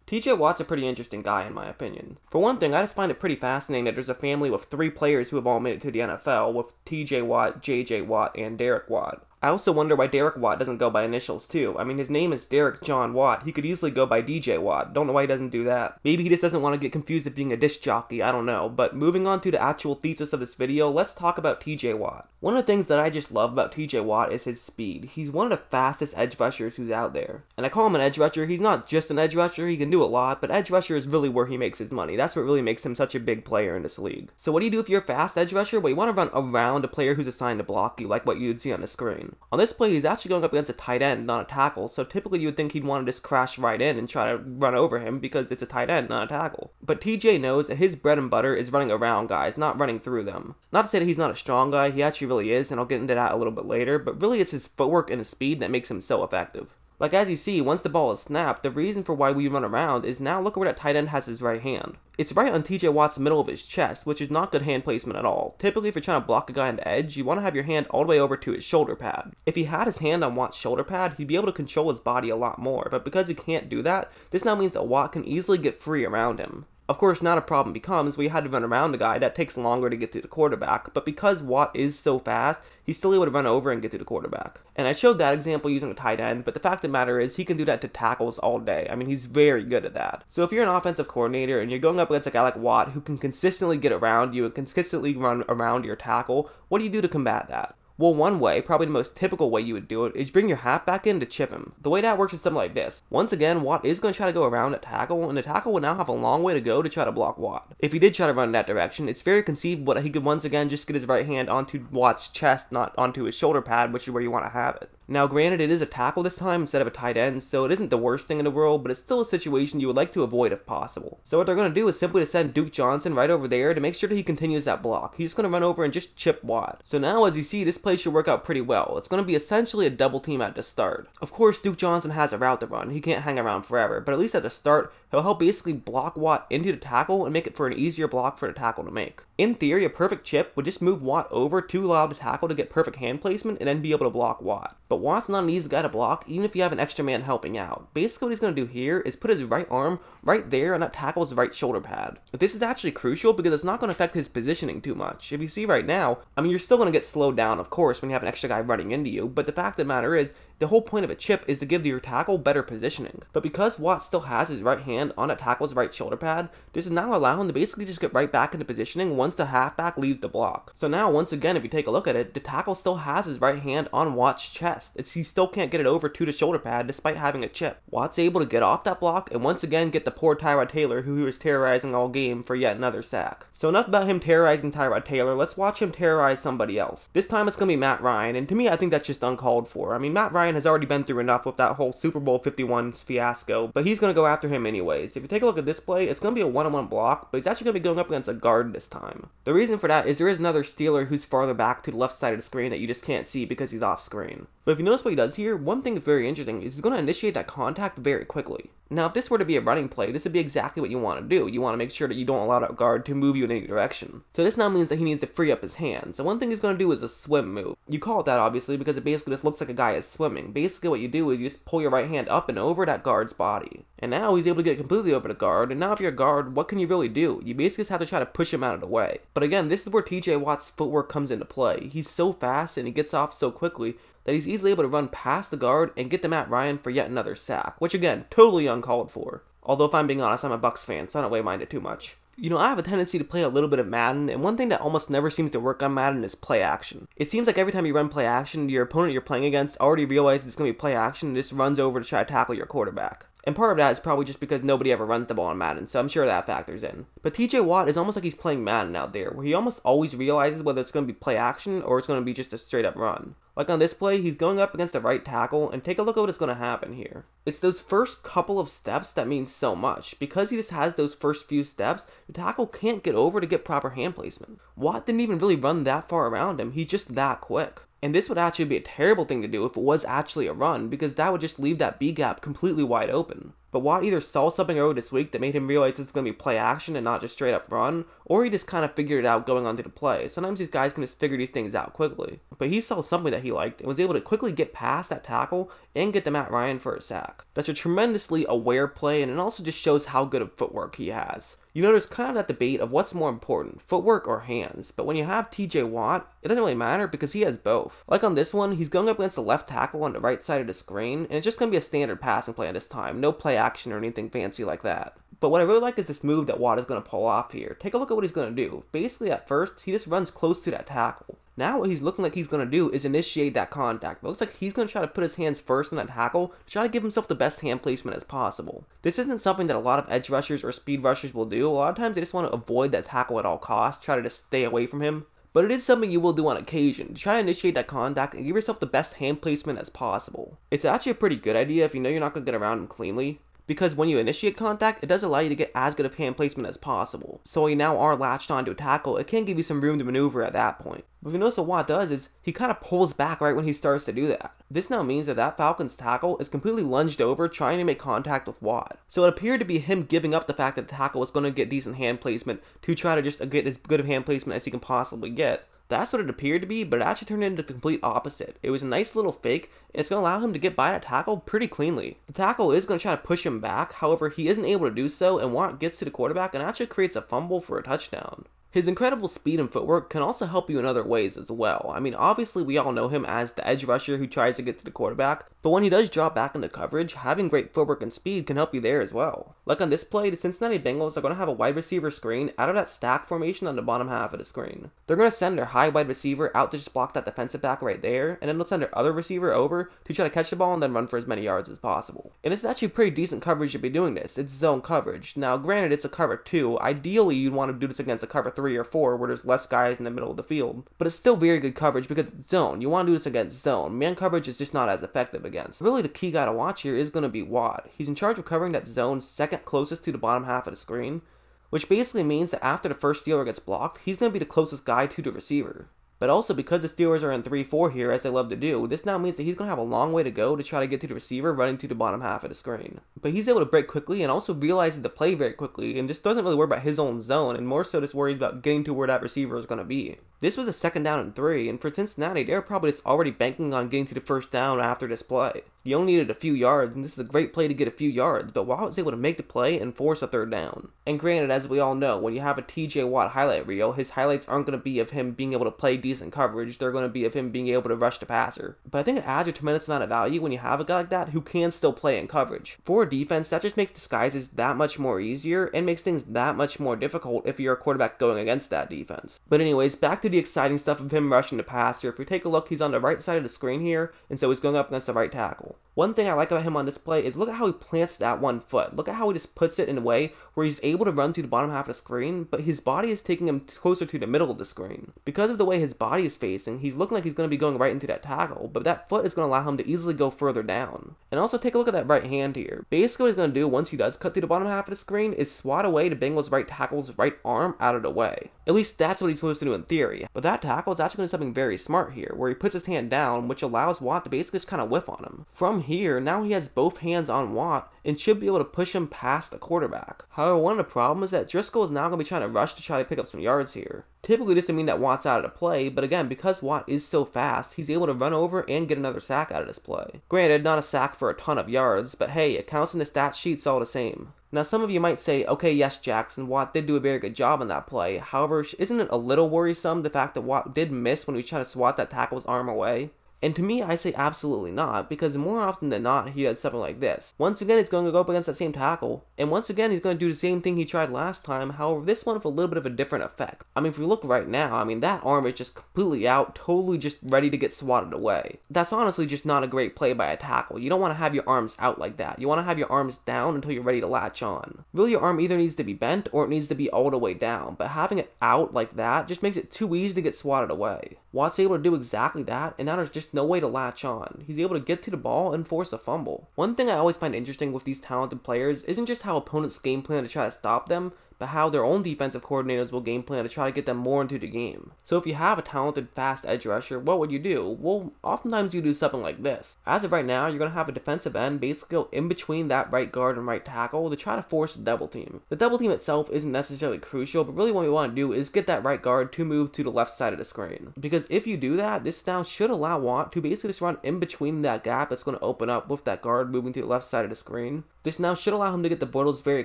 TJ Watt's a pretty interesting guy in my opinion. For one thing, I just find it pretty fascinating that there's a family with 3 players who have all made it to the NFL, with TJ Watt, JJ Watt, and Derek Watt. I also wonder why Derek Watt doesn't go by initials too. I mean, his name is Derek John Watt. He could easily go by DJ Watt. Don't know why he doesn't do that. Maybe he just doesn't want to get confused with being a disc jockey, I don't know. But moving on to the actual thesis of this video, let's talk about TJ Watt. One of the things that I just love about TJ Watt is his speed. He's one of the fastest edge rushers who's out there. And I call him an edge rusher. He's not just an edge rusher, he can do a lot, but edge rusher is really where he makes his money. That's what really makes him such a big player in this league. So what do you do if you're a fast edge rusher? Well, you want to run around a player who's assigned to block you, like what you'd see on the screen. On this play, he's actually going up against a tight end, not a tackle, so typically you would think he'd want to just crash right in and try to run over him because it's a tight end, not a tackle. But TJ knows that his bread and butter is running around guys, not running through them. Not to say that he's not a strong guy, he actually really is, and I'll get into that a little bit later, but really it's his footwork and his speed that makes him so effective. Like as you see, once the ball is snapped, the reason for why we run around is now look where that tight end has his right hand. It's right on TJ Watt's middle of his chest, which is not good hand placement at all. Typically if you're trying to block a guy on the edge, you want to have your hand all the way over to his shoulder pad. If he had his hand on Watt's shoulder pad, he'd be able to control his body a lot more, but because he can't do that, this now means that Watt can easily get free around him. Of course, now the problem becomes we had to run around a guy that takes longer to get to the quarterback, but because Watt is so fast, he's still able to run over and get to the quarterback. And I showed that example using a tight end, but the fact of the matter is he can do that to tackles all day. I mean, he's very good at that. So if you're an offensive coordinator and you're going up against a guy like Watt who can consistently get around you and consistently run around your tackle, what do you do to combat that? Well, one way, probably the most typical way you would do it, is bring your halfback in to chip him. The way that works is something like this. Once again, Watt is going to try to go around a tackle, and the tackle will now have a long way to go to try to block Watt. If he did try to run in that direction, it's very conceivable that he could once again just get his right hand onto Watt's chest, not onto his shoulder pad, which is where you want to have it. Now granted, it is a tackle this time instead of a tight end, so it isn't the worst thing in the world, but it's still a situation you would like to avoid if possible. So what they're going to do is simply to send Duke Johnson right over there to make sure that he continues that block. He's going to run over and just chip Watt. So now as you see, this play should work out pretty well. It's going to be essentially a double team at the start. Of course, Duke Johnson has a route to run. He can't hang around forever, but at least at the start, he'll help basically block Watt into the tackle and make it for an easier block for the tackle to make. In theory, a perfect chip would just move Watt over to allow the tackle to get perfect hand placement and then be able to block Watt. But Watt's not an easy guy to block, even if you have an extra man helping out. Basically what he's going to do here is put his right arm right there on that tackle's right shoulder pad. But this is actually crucial because it's not going to affect his positioning too much. If you see right now, I mean, you're still going to get slowed down, of course, when you have an extra guy running into you, but the fact of the matter is, the whole point of a chip is to give your tackle better positioning. But because Watt still has his right hand on a tackle's right shoulder pad, this is now allowing him to basically just get right back into positioning once the halfback leaves the block. So now, once again, if you take a look at it, the tackle still has his right hand on Watt's chest. He still can't get it over to the shoulder pad despite having a chip. Watt's able to get off that block and once again get the poor Tyrod Taylor, who he was terrorizing all game, for yet another sack. So enough about him terrorizing Tyrod Taylor, let's watch him terrorize somebody else. This time it's going to be Matt Ryan, and to me I think that's just uncalled for. I mean, Matt Ryan has already been through enough with that whole Super Bowl 51 fiasco, but he's going to go after him anyways. If you take a look at this play, it's going to be a one-on-one block, but he's actually going to be going up against a guard this time. The reason for that is there is another Steeler who's farther back to the left side of the screen that you just can't see because he's off screen. But if you notice what he does here, one thing that's very interesting is he's going to initiate that contact very quickly. Now, if this were to be a running play, this would be exactly what you want to do. You want to make sure that you don't allow that guard to move you in any direction. So this now means that he needs to free up his hands. So one thing he's going to do is a swim move. You call it that, obviously, because it basically just looks like a guy is swimming. Basically, what you do is you just pull your right hand up and over that guard's body. And now he's able to get completely over the guard, and now if you're a guard, what can you really do? You basically just have to try to push him out of the way. But again, this is where TJ Watt's footwork comes into play. He's so fast and he gets off so quickly that he's easily able to run past the guard and get to Matt Ryan for yet another sack, which again, totally uncalled for. Although if I'm being honest, I'm a Bucs fan, so I don't really mind it too much. You know, I have a tendency to play a little bit of Madden, and one thing that almost never seems to work on Madden is play action. It seems like every time you run play action, your opponent you're playing against already realizes it's going to be play action and just runs over to try to tackle your quarterback. And part of that is probably just because nobody ever runs the ball in Madden, so I'm sure that factors in. But TJ Watt is almost like he's playing Madden out there, where he almost always realizes whether it's going to be play action or it's going to be just a straight up run. Like on this play, he's going up against the right tackle, and take a look at what's going to happen here. It's those first couple of steps that mean so much. Because he just has those first few steps, the tackle can't get over to get proper hand placement. Watt didn't even really run that far around him, he's just that quick. And this would actually be a terrible thing to do if it was actually a run, because that would just leave that B gap completely wide open. But Watt either saw something earlier this week that made him realize this is going to be play action and not just straight up run, or he just kind of figured it out going onto the play. Sometimes these guys can just figure these things out quickly. But he saw something that he liked and was able to quickly get past that tackle and get to Matt Ryan for a sack. That's a tremendously aware play, and it also just shows how good of footwork he has. You know, there's kind of that debate of what's more important, footwork or hands, but when you have TJ Watt, it doesn't really matter because he has both. Like on this one, he's going up against the left tackle on the right side of the screen, and it's just going to be a standard passing play at this time, no play action or anything fancy like that. But what I really like is this move that Watt is going to pull off here. Take a look at what he's going to do. Basically, at first, he just runs close to that tackle. Now what he's looking like he's going to do is initiate that contact. It looks like he's going to try to put his hands first on that tackle to try to give himself the best hand placement as possible. This isn't something that a lot of edge rushers or speed rushers will do. A lot of times they just want to avoid that tackle at all costs, try to just stay away from him. But it is something you will do on occasion, to try to initiate that contact and give yourself the best hand placement as possible. It's actually a pretty good idea if you know you're not going to get around him cleanly, because when you initiate contact, it does allow you to get as good of hand placement as possible. So when you now are latched onto a tackle, it can give you some room to maneuver at that point. But if you notice what Watt does is, he kind of pulls back right when he starts to do that. This now means that that Falcons tackle is completely lunged over trying to make contact with Watt. So it appeared to be him giving up the fact that the tackle was going to get decent hand placement to try to just get as good of hand placement as he can possibly get. That's what it appeared to be, but it actually turned into the complete opposite. It was a nice little fake, and it's going to allow him to get by that tackle pretty cleanly. The tackle is going to try to push him back, however, he isn't able to do so, and Watt gets to the quarterback and actually creates a fumble for a touchdown. His incredible speed and footwork can also help you in other ways as well. I mean, obviously we all know him as the edge rusher who tries to get to the quarterback, but when he does drop back into coverage, having great footwork and speed can help you there as well. Like on this play, the Cincinnati Bengals are going to have a wide receiver screen out of that stack formation on the bottom half of the screen. They're going to send their high wide receiver out to just block that defensive back right there, and then they'll send their other receiver over to try to catch the ball and then run for as many yards as possible. And it's actually pretty decent coverage to be doing this. It's zone coverage. Now granted, it's a cover 2. Ideally, you'd want to do this against a cover 3 or 4 where there's less guys in the middle of the field, but it's still very good coverage because it's zone. You want to do this against zone. Man coverage is just not as effective against. Really, the key guy to watch here is going to be Watt. He's in charge of covering that zone second closest to the bottom half of the screen, which basically means that after the first Steeler gets blocked, he's going to be the closest guy to the receiver. But also, because the Steelers are in 3-4 here, as they love to do, this now means that he's going to have a long way to go to try to get to the receiver running to the bottom half of the screen. But he's able to break quickly and also realizes the play very quickly and just doesn't really worry about his own zone and more so just worries about getting to where that receiver is going to be. This was a 2nd down and 3, and for Cincinnati, they're probably just already banking on getting to the first down after this play. He only needed a few yards, and this is a great play to get a few yards, but Watt was able to make the play and force a 3rd down. And granted, as we all know, when you have a TJ Watt highlight reel, his highlights aren't going to be of him being able to play decent coverage, they're going to be of him being able to rush the passer. But I think it adds a tremendous amount of value when you have a guy like that who can still play in coverage. For a defense, that just makes disguises that much more easier and makes things that much more difficult if you're a quarterback going against that defense. But anyways, back to the exciting stuff of him rushing the passer. If we take a look, he's on the right side of the screen here, and so he's going up against the right tackle. One thing I like about him on this play is look at how he plants that one foot. Look at how he just puts it in a way where he's able to run through the bottom half of the screen, but his body is taking him closer to the middle of the screen. Because of the way his body is facing, he's looking like he's going to be going right into that tackle, but that foot is going to allow him to easily go further down. And also take a look at that right hand here. Basically what he's going to do once he does cut through the bottom half of the screen is swat away the Bengals' right tackle's right arm out of the way. At least that's what he's supposed to do in theory. But that tackle is actually doing something very smart here, where he puts his hand down, which allows Watt to basically just kind of whiff on him. From here, now he has both hands on Watt and should be able to push him past the quarterback. However, one of the problems is that Driscoll is now going to be trying to rush to try to pick up some yards here. Typically, this would mean that Watt's out of the play, but again, because Watt is so fast, he's able to run over and get another sack out of this play. Granted, not a sack for a ton of yards, but hey, it counts in the stat sheets all the same. Now, some of you might say, okay, yes, Jackson, Watt did do a very good job on that play. However, isn't it a little worrisome the fact that Watt did miss when he was trying to swat that tackle's arm away? And to me, I say absolutely not, because more often than not, he does something like this. Once again, he's going to go up against that same tackle, and once again, he's going to do the same thing he tried last time, however, this one with a little bit of a different effect. I mean, if we look right now, I mean, that arm is just completely out, totally just ready to get swatted away. That's honestly just not a great play by a tackle. You don't want to have your arms out like that. You want to have your arms down until you're ready to latch on. Really, your arm either needs to be bent, or it needs to be all the way down, but having it out like that just makes it too easy to get swatted away. Watt's able to do exactly that, and now there's just no way to latch on. He's able to get to the ball and force a fumble. One thing I always find interesting with these talented players isn't just how opponents game plan to try to stop them, but how their own defensive coordinators will game plan to try to get them more into the game. So if you have a talented, fast edge rusher, what would you do? Well, oftentimes you do something like this. As of right now, you're going to have a defensive end basically go in between that right guard and right tackle to try to force a double team. The double team itself isn't necessarily crucial, but really what we want to do is get that right guard to move to the left side of the screen. Because if you do that, this now should allow Watt to basically just run in between that gap that's going to open up with that guard moving to the left side of the screen. This now should allow him to get the Bortles very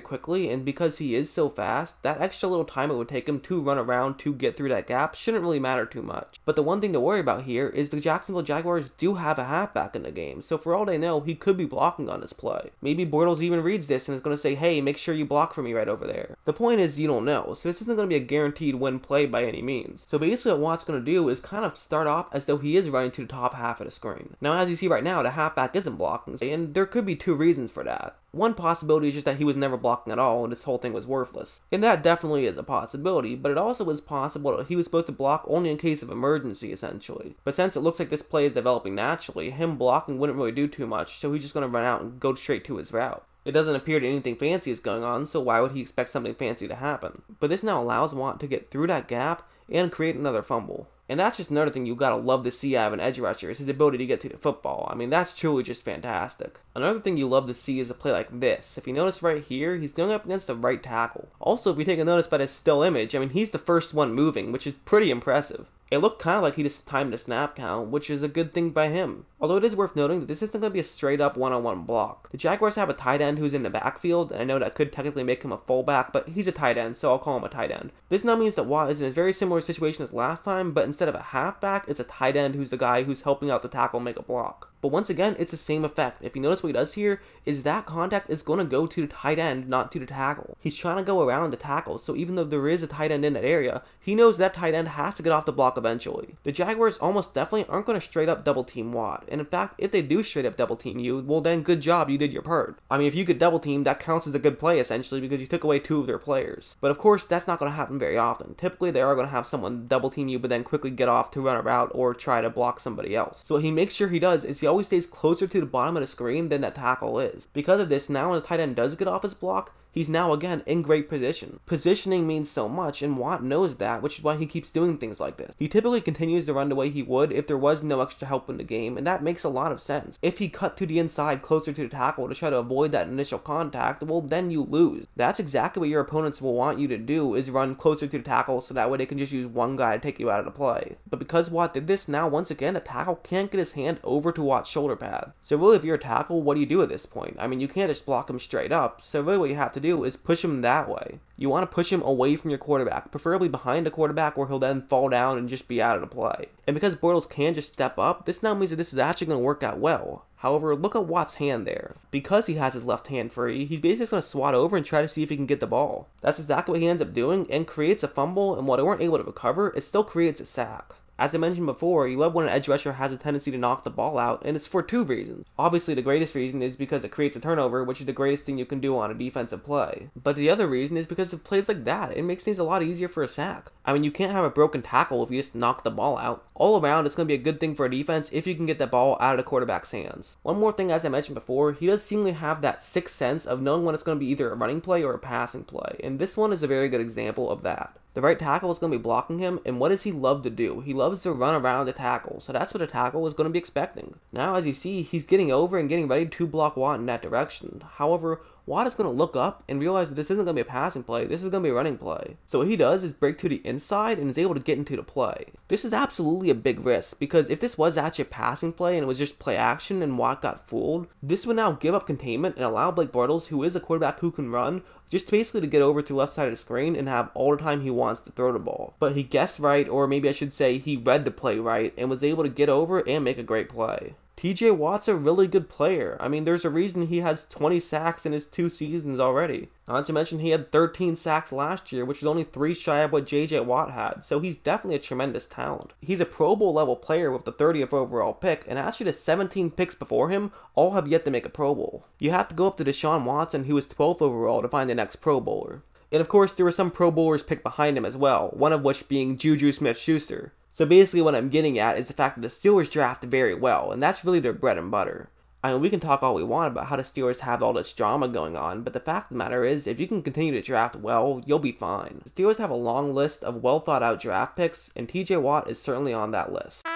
quickly, and because he is so fast, that extra little time it would take him to run around to get through that gap shouldn't really matter too much. But the one thing to worry about here is the Jacksonville Jaguars do have a halfback in the game, so for all they know, he could be blocking on this play. Maybe Bortles even reads this and is going to say, hey, make sure you block for me right over there. The point is, you don't know, so this isn't going to be a guaranteed win play by any means. So basically what Watt's going to do is kind of start off as though he is running to the top half of the screen. Now as you see right now, the halfback isn't blocking, and there could be two reasons for that. One possibility is just that he was never blocking at all and this whole thing was worthless. And that definitely is a possibility, but it also is possible that he was supposed to block only in case of emergency, essentially. But since it looks like this play is developing naturally, him blocking wouldn't really do too much, so he's just going to run out and go straight to his route. It doesn't appear that anything fancy is going on, so why would he expect something fancy to happen? But this now allows Watt to get through that gap and create another fumble. And that's just another thing you gotta love to see out of an edge rusher, is his ability to get to the football. I mean, that's truly just fantastic. Another thing you love to see is a play like this. If you notice right here, he's going up against the right tackle. Also, if you take a notice by his still image, I mean, he's the first one moving, which is pretty impressive. It looked kind of like he just timed the snap count, which is a good thing by him. Although it is worth noting that this isn't going to be a straight up one-on-one block. The Jaguars have a tight end who's in the backfield, and I know that could technically make him a fullback, but he's a tight end, so I'll call him a tight end. This now means that Watt is in a very similar situation as last time, but instead of a halfback, it's a tight end who's the guy who's helping out the tackle make a block. But once again, it's the same effect. If you notice what he does here, is that contact is going to go to the tight end, not to the tackle. He's trying to go around the tackle, so even though there is a tight end in that area, he knows that tight end has to get off the block eventually. The Jaguars almost definitely aren't going to straight up double team Watt, and in fact, if they do straight up double team you, well then good job, you did your part. I mean, if you could double team, that counts as a good play essentially because you took away two of their players. But of course, that's not going to happen very often. Typically, they are going to have someone double team you, but then quickly get off to run a route or try to block somebody else. So what he makes sure he does is he always stays closer to the bottom of the screen than that tackle is. Because of this, now when the tight end does get off his block, he's now again in great position. Positioning means so much, and Watt knows that, which is why he keeps doing things like this. He typically continues to run the way he would if there was no extra help in the game, and that makes a lot of sense. If he cut to the inside closer to the tackle to try to avoid that initial contact, well then you lose. That's exactly what your opponents will want you to do, is run closer to the tackle so that way they can just use one guy to take you out of the play. But because Watt did this, now once again the tackle can't get his hand over to Watt's shoulder pad. So really if you're a tackle, what do you do at this point? I mean, you can't just block him straight up, so really what you have to do is push him that way. You want to push him away from your quarterback, preferably behind the quarterback where he'll then fall down and just be out of the play. And because Bortles can just step up, this now means that this is actually going to work out well. However, look at Watt's hand there. Because he has his left hand free, he's basically going to swat over and try to see if he can get the ball. That's exactly what he ends up doing and creates a fumble, and while they weren't able to recover, it still creates a sack. As I mentioned before, you love when an edge rusher has a tendency to knock the ball out, and it's for two reasons. Obviously, the greatest reason is because it creates a turnover, which is the greatest thing you can do on a defensive play. But the other reason is because of plays like that. It makes things a lot easier for a sack. I mean, you can't have a broken tackle if you just knock the ball out. All around, it's going to be a good thing for a defense if you can get that ball out of the quarterback's hands. One more thing, as I mentioned before, he does seemingly have that sixth sense of knowing when it's going to be either a running play or a passing play, and this one is a very good example of that. The right tackle is going to be blocking him, and what does he love to do? He loves to run around the tackle, so that's what a tackle is going to be expecting. Now, as you see, he's getting over and getting ready to block Watt in that direction. However, Watt is going to look up and realize that this isn't going to be a passing play, this is going to be a running play. So what he does is break to the inside and is able to get into the play. This is absolutely a big risk, because if this was actually a passing play and it was just play action and Watt got fooled, this would now give up containment and allow Blake Bortles, who is a quarterback who can run, just basically to get over to the left side of the screen and have all the time he wants to throw the ball. But he guessed right, or maybe I should say he read the play right, and was able to get over and make a great play. TJ Watt's a really good player. I mean, there's a reason he has 20 sacks in his 2 seasons already. Not to mention he had 13 sacks last year, which is only 3 shy of what JJ Watt had, so he's definitely a tremendous talent. He's a Pro Bowl level player with the 30th overall pick, and actually the 17 picks before him all have yet to make a Pro Bowl. You have to go up to Deshaun Watson, who was 12th overall, to find the next Pro Bowler. And of course, there were some Pro Bowlers picked behind him as well, one of which being Juju Smith-Schuster. So basically what I'm getting at is the fact that the Steelers draft very well, and that's really their bread and butter. I mean, we can talk all we want about how the Steelers have all this drama going on, but the fact of the matter is, if you can continue to draft well, you'll be fine. The Steelers have a long list of well thought out draft picks, and TJ Watt is certainly on that list.